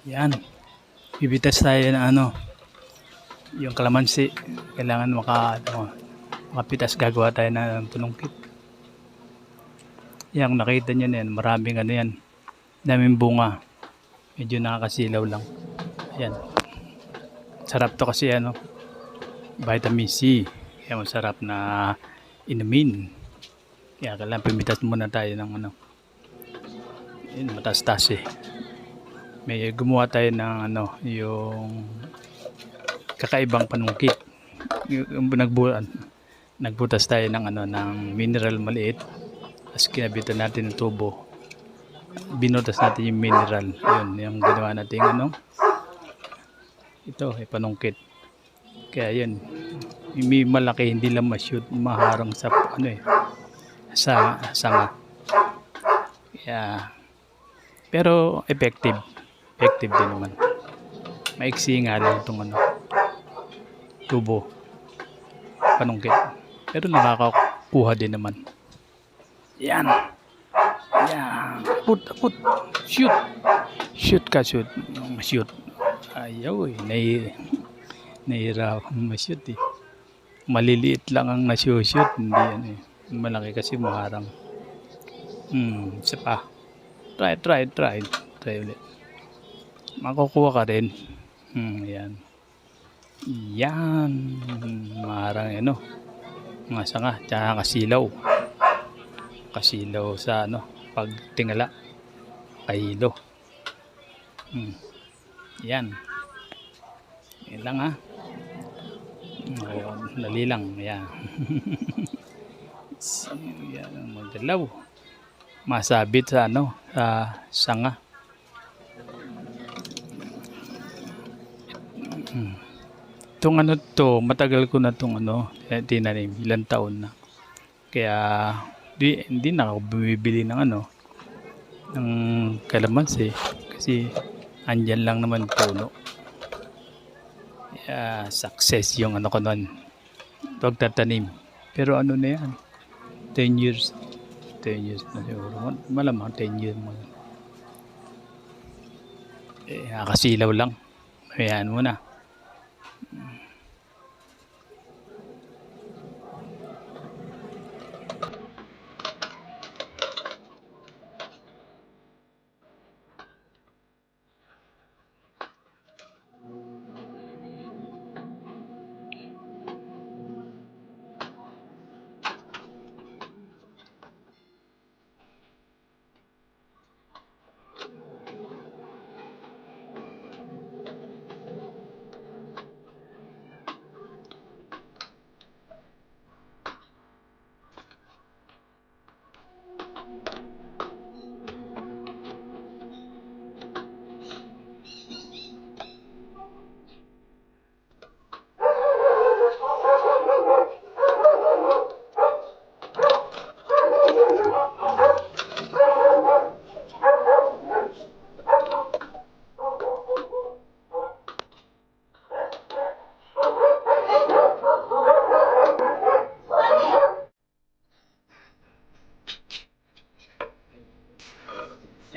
Yan, bibitas tayo ng yung kalamansi. Kailangan makapitas. Gagawa tayo ng punungkit. Yan, nakita nyo na yan. Maraming yan. Daming bunga. Medyo nakakasilaw lang. Ayan. Sarap to kasi vitamin C. Kaya masarap na inumin. Kaya kailangan pimitas muna tayo ng Yun, matas-tas eh. May gumawa tayo ng yung kakaibang panungkit. Nagbutas tayo ng mineral maliit. Tapos kinabitan natin ng tubo. Binutas natin yung mineral. Yun, yung ginawa natin ito ay panungkit. Kaya yun, may malaki, hindi lang ma-shoot, maharang sa sa sanga. Kaya, pero effective din naman. Maiksi nga lang itong tubo, panungkit, pero nakakakuha din naman. Yan, put, shoot ayaw nahihirapan ma-shoot eh. Maliliit lang ang na-shoot, hindi malaki kasi maharang. Isa pa. Try ulit. Makukuha ka rin. Yan. Maharang mga sanga, tsaka kasilaw sa pagtingala, kahilo. Yan lang dali lang. Yan. Yan ang magdalaw, masabit sa sa sanga. Itong matagal ko na itong tinanim, ilang taon na. Kaya hindi na ako bumibili ng ng kalamansi kasi andyan lang naman puno. Success yung ko nun, pagtatanim. Pero na yan, 10 years na siguro, malamang 10 years mo. Nakasilaw lang, hayaan mo na.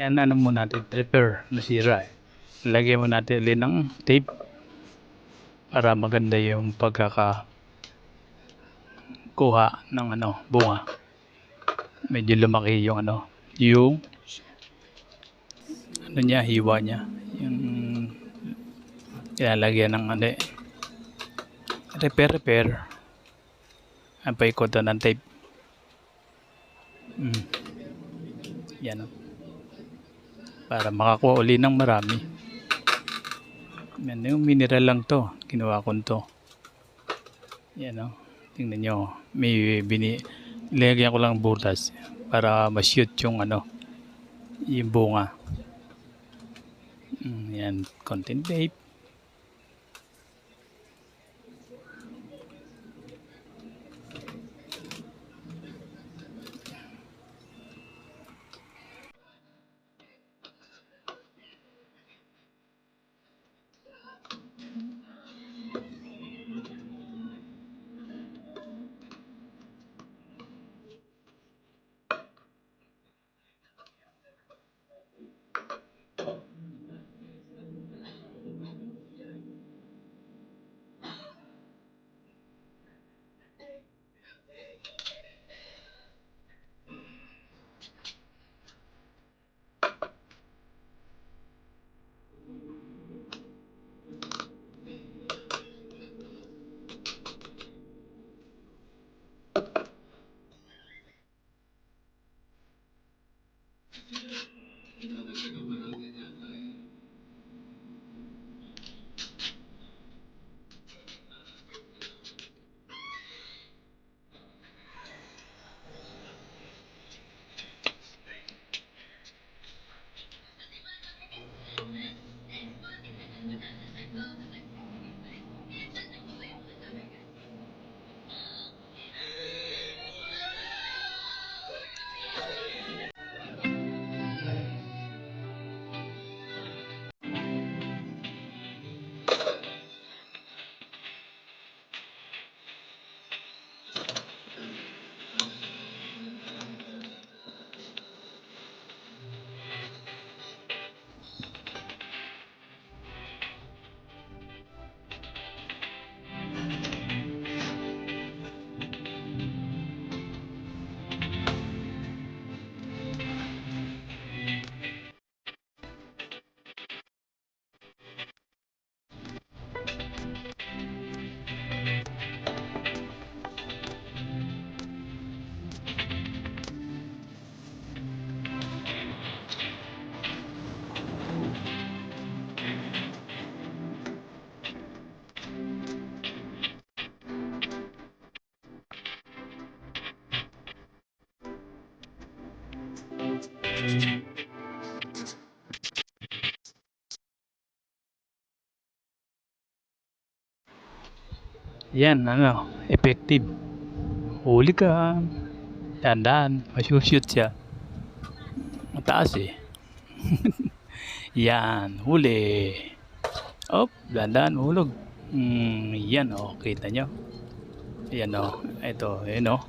Yan, mo natin, repair, nasira eh. Lagyan mo natin ulit ng tape para maganda yung pagkakakuha ng bunga. Medyo lumaki yung yung niya, hiwa niya, yung ilalagyan ng repair ang paikotan ng tape. Yan para makakuha uli ng marami. Yan yung mineral lang to, kinuha ko to. Yan tingnan nyo, may lagyan ko lang butas para ma-shoot yung yung bunga. Yan, content tape. Yan, ano, effective. Huli ka. Tandaan, masushoot siya. Mataas eh. Yan, huli. Op, dandan, hulog. Yan, oh, kita nyo. Yan, oh. Ito, yan, oh.